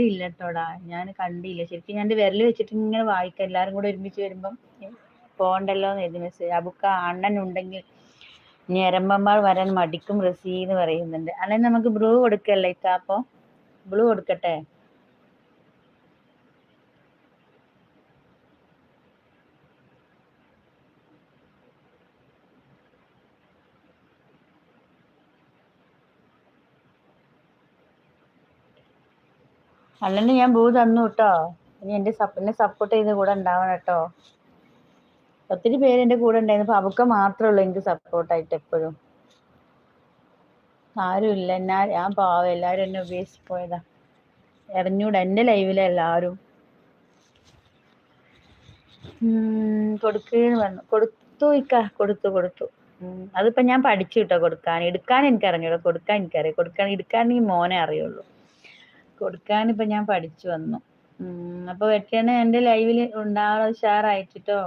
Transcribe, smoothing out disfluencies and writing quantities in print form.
ഇല്ലട്ടോടാ, ഞാൻ കണ്ടില്ല ശരിക്കും. ഞാൻ വിരൽ വെച്ചിട്ട് ഇങ്ങനെ വായിക്കാം, എല്ലാരും കൂടെ ഒരുമിച്ച് വരുമ്പം പോണ്ടല്ലോ എന്ന് എഴുതി മെസ്സേജ്. അബുക്ക അണ്ണൻ ഉണ്ടെങ്കിൽ ഞരമ്പന്മാർ വരാൻ മടിക്കും റസി എന്ന് പറയുന്നുണ്ട്. അല്ലെങ്കിൽ നമുക്ക് ബ്ലൂ കൊടുക്കല്ലേ ഇക്ക? അപ്പൊ ബ്ലൂ കൊടുക്കട്ടെ? അണ്ണന് ഞാൻ ബ്ലൂ തന്നു കേട്ടോ. ഇനി എന്നെ സപ്പോർട്ട് ചെയ്ത് കൂടെ ഉണ്ടാവണം കേട്ടോ. ഒത്തിരി പേര് എന്റെ കൂടെ ഉണ്ടായിരുന്നു. അപ്പൊ അബുക്ക മാത്രമേ ഉള്ളൂ എനിക്ക് സപ്പോർട്ടായിട്ട് എപ്പോഴും. ആരുമില്ല. ഞാൻ പാവം, എല്ലാരും എന്നെ ഉപേക്ഷിച്ച് പോയതാ. എറിഞ്ഞൂടെ എന്റെ ലൈവിലെ എല്ലാരും. കൊടുക്കേന്ന് പറഞ്ഞു. കൊടുത്തു ഇക്ക, കൊടുത്തു. അതിപ്പോ ഞാൻ പഠിച്ചു കിട്ടോ കൊടുക്കാൻ. എടുക്കാൻ എനിക്ക് അറിഞ്ഞൂടാ, കൊടുക്കാൻ എനിക്കറിയാം. എടുക്കാൻ ഈ മോനെ അറിയുള്ളൂ. കൊടുക്കാൻ ഇപ്പൊ ഞാൻ പഠിച്ചു വന്നു. അപ്പൊ വെട്ടണ എന്റെ ലൈവിൽ ഉണ്ടാവാതെ ഷെയർ അയച്ചിട്ടോ.